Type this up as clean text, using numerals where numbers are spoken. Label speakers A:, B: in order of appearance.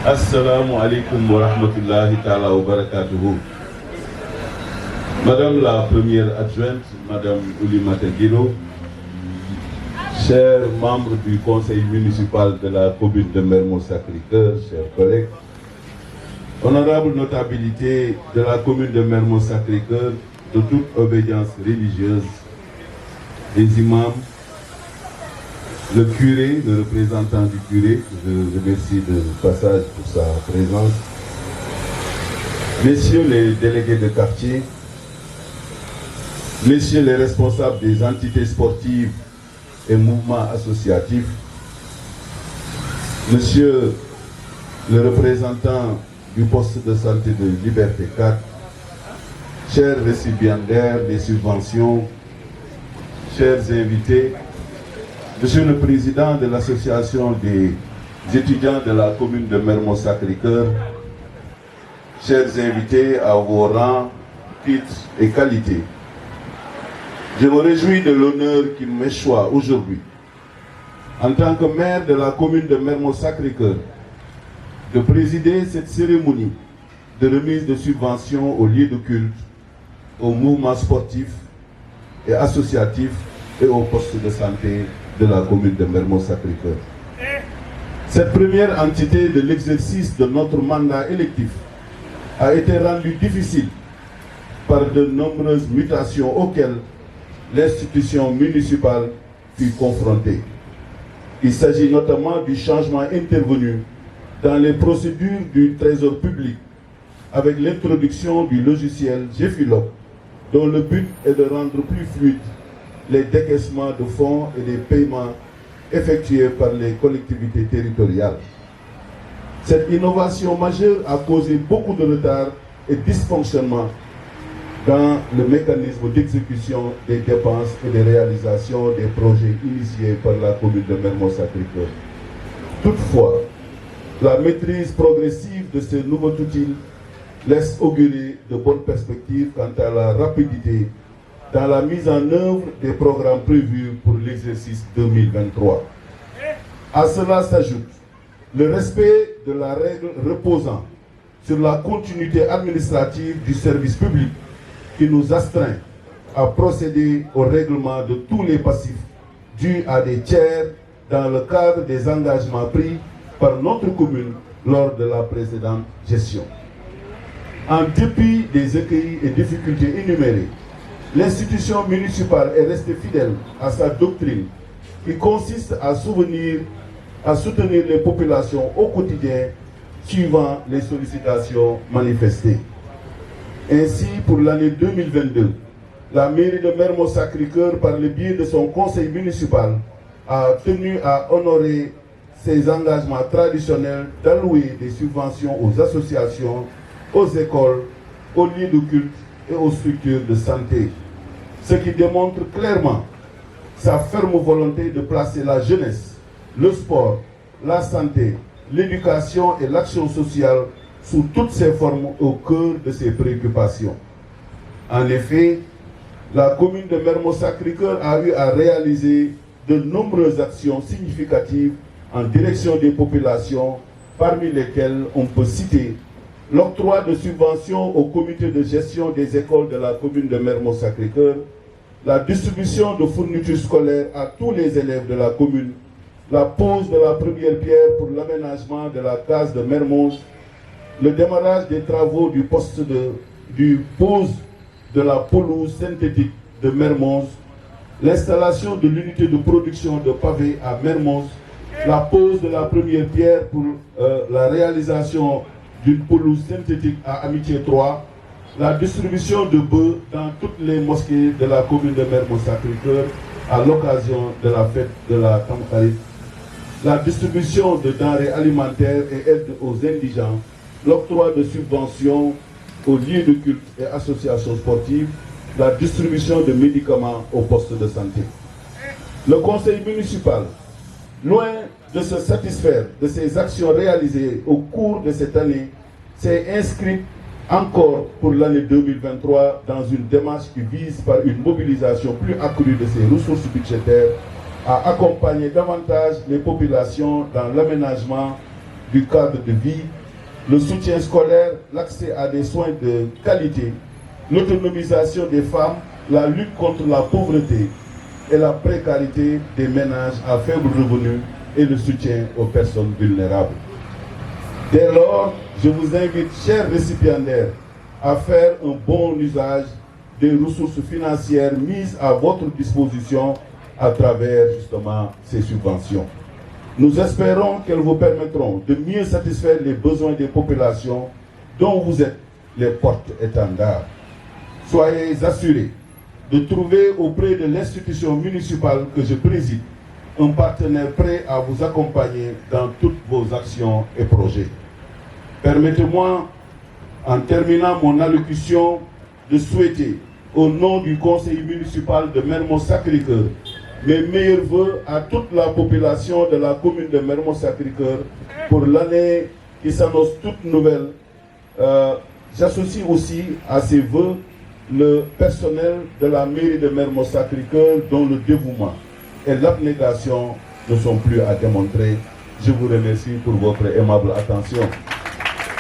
A: Assalamu alaikum wa rahmatullahi ta'ala wa barakatuhu. Madame la première adjointe, Madame Oulimata Guiro, chers membres du conseil municipal de la commune de Mermoz-Sacré-Cœur, chers collègues, honorable notabilité de la commune de Mermoz-Sacré-Cœur, de toute obédience religieuse, les imams, le curé, le représentant du curé, je remercie de passage pour sa présence, messieurs les délégués de quartier, messieurs les responsables des entités sportives et mouvements associatifs, monsieur le représentant du poste de santé de Liberté 4, chers récipiendaires des subventions, chers invités, monsieur le président de l'association des étudiants de la commune de Mermoz-Sacré-Cœur, chers invités à vos rangs, titres et qualités, je me réjouis de l'honneur qui m'échoit aujourd'hui, en tant que maire de la commune de Mermoz-Sacré-Cœur, de présider cette cérémonie de remise de subventions aux lieux de culte, aux mouvements sportifs et associatifs et aux postes de santé de la commune de Mermoz-Sacré-Cœur. Cette première entité de l'exercice de notre mandat électif a été rendue difficile par de nombreuses mutations auxquelles l'institution municipale fut confrontée. Il s'agit notamment du changement intervenu dans les procédures du Trésor public avec l'introduction du logiciel GEFILOC, dont le but est de rendre plus fluide les décaissements de fonds et les paiements effectués par les collectivités territoriales. Cette innovation majeure a causé beaucoup de retard et dysfonctionnement dans le mécanisme d'exécution des dépenses et de réalisation des projets initiés par la commune de Mermoz-Sacré-Cœur. Toutefois, la maîtrise progressive de ces nouveaux outils laisse augurer de bonnes perspectives quant à la rapidité dans la mise en œuvre des programmes prévus pour l'exercice 2023. À cela s'ajoute le respect de la règle reposant sur la continuité administrative du service public qui nous astreint à procéder au règlement de tous les passifs dus à des tiers dans le cadre des engagements pris par notre commune lors de la précédente gestion. En dépit des écueils et difficultés énumérées, l'institution municipale est restée fidèle à sa doctrine qui consiste à soutenir les populations au quotidien suivant les sollicitations manifestées. Ainsi, pour l'année 2022, la mairie de Mermoz-Sacré-Cœur, par le biais de son conseil municipal, a tenu à honorer ses engagements traditionnels d'allouer des subventions aux associations, aux écoles, aux lieux de culte et aux structures de santé. Ce qui démontre clairement sa ferme volonté de placer la jeunesse, le sport, la santé, l'éducation et l'action sociale sous toutes ses formes au cœur de ses préoccupations. En effet, la commune de Mermoz-Sacré-Cœur a eu à réaliser de nombreuses actions significatives en direction des populations, parmi lesquelles on peut citer l'octroi de subventions au comité de gestion des écoles de la commune de Mermoz-Sacré-Cœur, la distribution de fournitures scolaires à tous les élèves de la commune, la pose de la première pierre pour l'aménagement de la case de Mermoz, le démarrage des travaux du pose de la pelouse synthétique de Mermoz, l'installation de l'unité de production de pavés à Mermoz, la pose de la première pierre pour la réalisation d'une pelouse synthétique à Amitié 3, la distribution de bœufs dans toutes les mosquées de la commune de Mermoz-Sacré-Cœur à l'occasion de la fête de la Tamkharit, la distribution de denrées alimentaires et aide aux indigents, l'octroi de subventions aux lieux de culte et associations sportives, la distribution de médicaments aux postes de santé. Le conseil municipal, loin de se satisfaire de ces actions réalisées au cours de cette année, s'est inscrit encore pour l'année 2023 dans une démarche qui vise par une mobilisation plus accrue de ses ressources budgétaires à accompagner davantage les populations dans l'aménagement du cadre de vie, le soutien scolaire, l'accès à des soins de qualité, l'autonomisation des femmes, la lutte contre la pauvreté et la précarité des ménages à faible revenu et le soutien aux personnes vulnérables. Dès lors, je vous invite, chers récipiendaires, à faire un bon usage des ressources financières mises à votre disposition à travers justement ces subventions. Nous espérons qu'elles vous permettront de mieux satisfaire les besoins des populations dont vous êtes les porte-étendards. Soyez assurés de trouver auprès de l'institution municipale que je préside un partenaire prêt à vous accompagner dans toutes vos actions et projets. Permettez-moi, en terminant mon allocution, de souhaiter, au nom du conseil municipal de Mermoz-Sacré-Cœur, mes meilleurs vœux à toute la population de la commune de Mermoz-Sacré-Cœur pour l'année qui s'annonce toute nouvelle. J'associe aussi à ces vœux le personnel de la mairie de Mermoz-Sacré-Cœur dont le dévouement et l'abnégation ne sont plus à démontrer. Je vous remercie pour votre aimable attention.